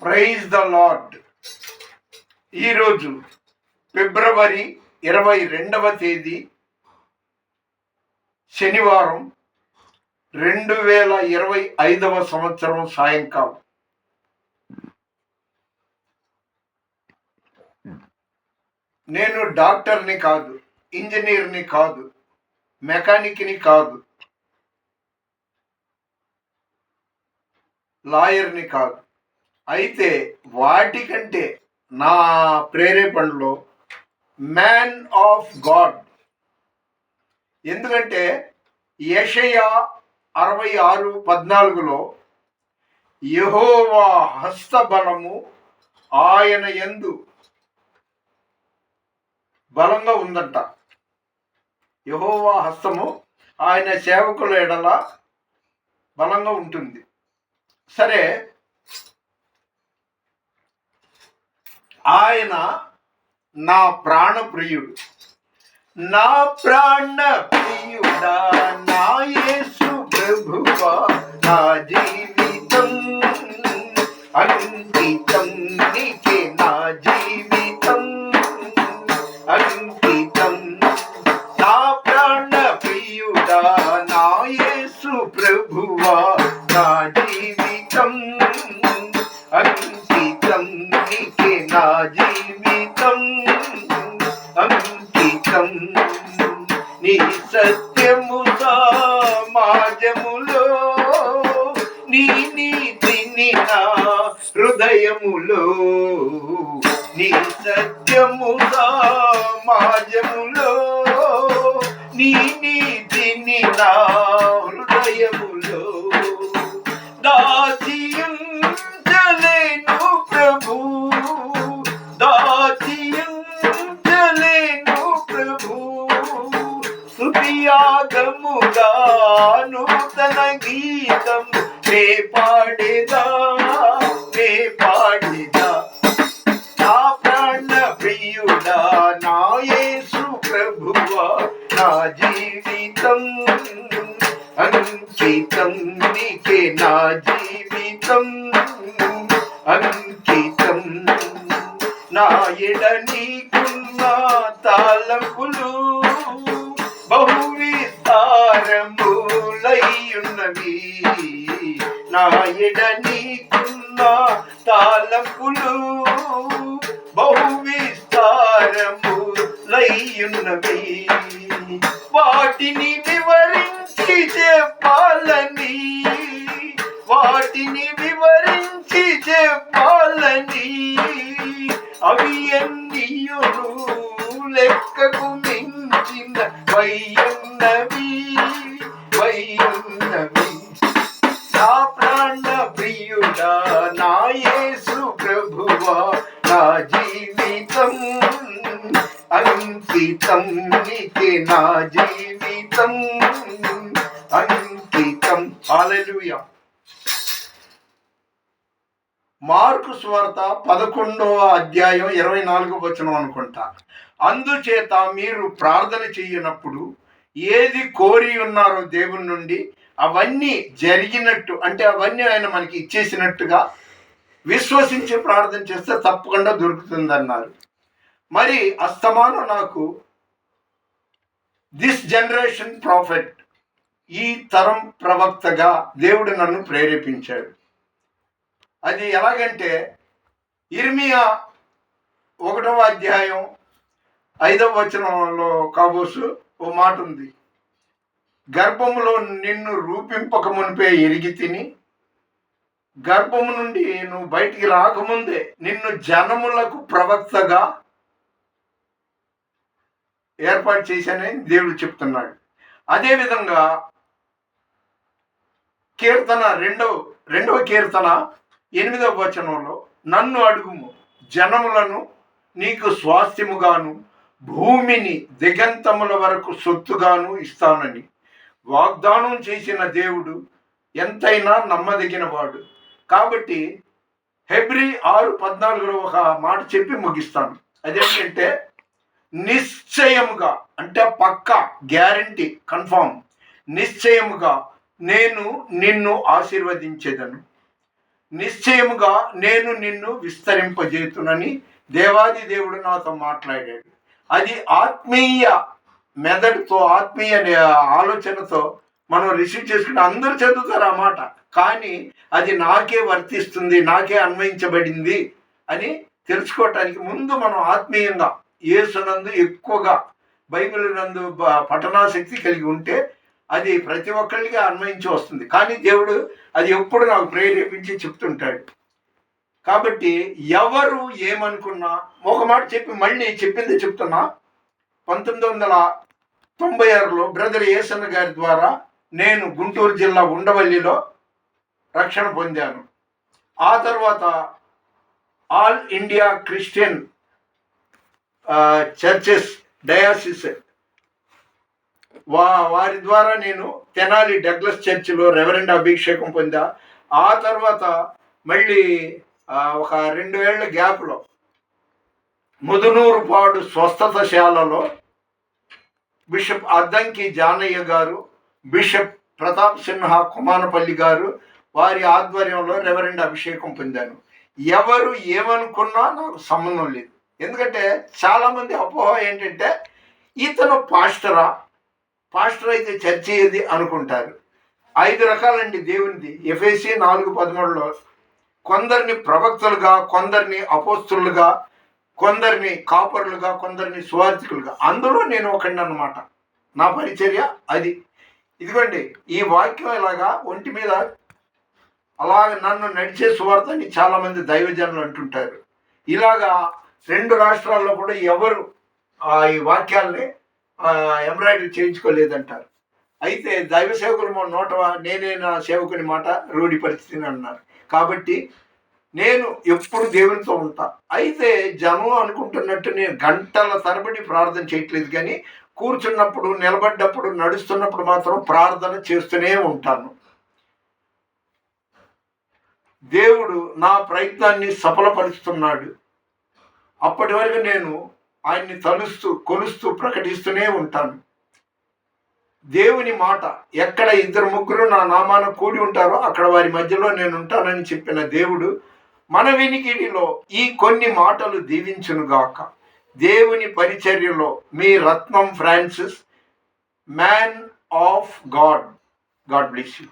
Praise the lord. ఈరోజు ఫిబ్రవరి 22వ తేదీ శనివారం, 2025వ సంవత్సరం సాయంకాలం. నేను డాక్టర్ని కాదు, ఇంజనీర్ని కాదు, మెకానిక్ని కాదు, లాయర్ని కాదు. అయితే వాటికంటే నా ప్రేరేపణలో మ్యాన్ ఆఫ్ గాడ్. ఎందుకంటే యెషయా 66:14లో యెహోవా హస్తబలము ఆయన యందు బలంగా ఉందంట. యెహోవా హస్తము ఆయన సేవకుల ఎడల బలంగా ఉంటుంది. సరే, ఆయన నా ప్రాణప్రియుడు, నా ప్రాణప్రియుడా, నా యేసు ప్రభువా, నా జీవితం అంకితం నీకే, నా జీవితం అంకితం. నా ప్రాణప్రియుడా, నా యేసు ప్రభువా, నా జీవితం అంకితం నీకే, నా జీవితం అంకితం. నీ సత్యము సమాజములో, నీ నీతిని నా హృదయములో, నీ సత్యము సమాజములో, నీ నీతిని నా హృదయములో దాచియుంచలేను ప్రభు, దాచియుంచలేను ప్రభు. స్తుతియాగముగా నూతన గీతం నే పాడేదా, నే పాడేదా. నా ప్రాణ ప్రియుడా, నా యేసు ప్రభువా, నా జీవితం అంకితం నీకే, నా జీవితం అంకితం. నా ఎడ నీకున్న తాళంపులు బహువిస్తారములయ్యున్నవి. నా ఎడ నీకున్న తాళంపులు బహువిస్తారములయ్యున్నవి. వాటిని వివరించి చెప్పాలని, వాటిని వివరించి చెప్పాలని, అవి ఎన్నియును లెక్కకు మించిన వయ్యున్నవి, వయ్యున్నవి. నా ప్రాణ ప్రియుడా, నా యేసు ప్రభువా, నా జీవితం అంకితం నీకే, నా జీవితం అంకితం. హల్లెలూయా. మార్కు సువార్త 11వ అధ్యాయం 24వ వచనం అనుకుంటా. అందుచేత మీరు ప్రార్థన చేయనప్పుడు ఏది కోరి ఉన్నారో దేవుని నుండి అవన్నీ జరిగినట్టు, అంటే అవన్నీ ఆయన మనకి ఇచ్చేసినట్టుగా విశ్వసించి ప్రార్థన చేస్తే తప్పకుండా దొరుకుతుందన్నారు. మరి అస్తమానం నాకు దిస్ జనరేషన్ ప్రాఫెట్, ఈ తరం ప్రవక్తగా దేవుడు నన్ను ప్రేరేపించాడు. అది ఎలాగంటే ఇర్మియా 1వ అధ్యాయం 5వ వచనంలో కాబోసు ఓ మాట ఉంది. గర్భములో నిన్ను రూపింపక మునిపే ఎరిగి తిని, గర్భము నుండి నువ్వు బయటికి రాకముందే నిన్ను జనములకు ప్రవక్తగా ఏర్పాటు చేశానని దేవుడు చెప్తున్నాడు. అదేవిధంగా కీర్తన 2వ కీర్తన 8వ వచనంలో నన్ను అడుగుము, జనములను నీకు స్వాస్థ్యముగాను భూమిని దిగంతముల వరకు సొత్తుగాను ఇస్తానని వాగ్దానం చేసిన దేవుడు ఎంతైనా నమ్మదగిన వాడు. కాబట్టి హెబ్రీ 6:14లో ఒక మాట చెప్పి ముగిస్తాను. అదేంటంటే నిశ్చయముగా, అంటే పక్కా, గ్యారంటీ, కన్ఫామ్, నిశ్చయముగా నేను నిన్ను ఆశీర్వదించేదను, నిశ్చయముగా నేను నిన్ను విస్తరింపజేతునని దేవాది దేవుడు నాతో మాట్లాడాడు. అది ఆత్మీయ మెదడుతో, ఆత్మీయ ఆలోచనతో మనం రిసీవ్ చేసుకుని అందరూ చదువుతారు ఆ మాట, కానీ అది నాకే వర్తిస్తుంది, నాకే అన్వయించబడింది అని తెలుసుకోవటానికి ముందు మనం ఆత్మీయంగా యేసునందు ఎక్కువగా బైబిల్ నందు పఠనాశక్తి కలిగి ఉంటే అది ప్రతి ఒక్కరికి అన్వయించి వస్తుంది. కానీ దేవుడు అది ఎప్పుడు నాకు ప్రేరేపించి చెప్తుంటాడు. కాబట్టి ఎవరు ఏమనుకున్నా ఒక మాట చెప్పి మళ్ళీ చెప్పింది చెప్తున్నా. 1996లో బ్రదర్ ఏసన్న గారి ద్వారా నేను గుంటూరు జిల్లా ఉండవల్లిలో రక్షణ పొందాను. ఆ తర్వాత all India Christian churches diocese వారి ద్వారా నేను తెనాలి డగ్లస్ చర్చిలో రెవరెండ్ అభిషేకం పొందా. ఆ తర్వాత మళ్ళీ ఒక 2 ఏళ్ల గ్యాప్లో ముదునూరుపాడు స్వస్థతశాలలో బిషప్ అద్దంకి జానయ్య గారు, బిషప్ ప్రతాప్ సిన్హా కుమానపల్లి గారు వారి ఆధ్వర్యంలో రెవరెండ్ అభిషేకం పొందాను. ఎవరు ఏమనుకున్నా నాకు సంబంధం లేదు. ఎందుకంటే చాలామంది అపోహ ఏంటంటే ఇతను పాస్టర్ అయితే చర్చ్ ఏది అనుకుంటారు. 5 రకాలండి దేవునిది. ఎఫెసీ 4:13లో కొందరిని ప్రవక్తలుగా, కొందరిని అపోస్తులుగా, కొందరిని కాపరులుగా, కొందరిని సువార్థికులుగా. అందులో నేను ఒకడిని అన్నమాట. నా పరిచర్య అది. ఇదిగోండి ఈ వాక్యం ఇలాగా ఒంటి మీద అలాగ నన్ను నడిచే సువార్త అని చాలామంది దైవజనులు అంటుంటారు. ఇలాగా 2 రాష్ట్రాల్లో కూడా ఎవరు ఈ వాక్యాల్ని ఎంబ్రాయిడరీ చేయించుకోలేదంటారు. అయితే దైవ సేవకులు నోట నేనే నా సేవకుని మాట రూఢిపరిస్థితిని అన్నారు. కాబట్టి నేను ఎప్పుడు దేవునితో ఉంటా. అయితే జనం అనుకుంటున్నట్టు నేను గంటల తరబడి ప్రార్థన చేయట్లేదు, కానీ కూర్చున్నప్పుడు, నిలబడ్డప్పుడు, నడుస్తున్నప్పుడు మాత్రం ప్రార్థన చేస్తూనే ఉంటాను. దేవుడు నా ప్రయత్నాన్ని సఫలపరుస్తున్నాడు. అప్పటి వరకు నేను ఆయన్ని తలుస్తూ, కొలుస్తూ, ప్రకటిస్తూనే ఉంటాను. దేవుని మాట ఎక్కడ 2-3 నా నామాన కూడి ఉంటారో అక్కడ వారి మధ్యలో నేను ఉంటానని చెప్పిన దేవుడు మన వినికిడిలో ఈ కొన్ని మాటలు దీవించునుగాక. దేవుని పరిచర్యలో మీ Ratnam Francis, man of God. God bless you.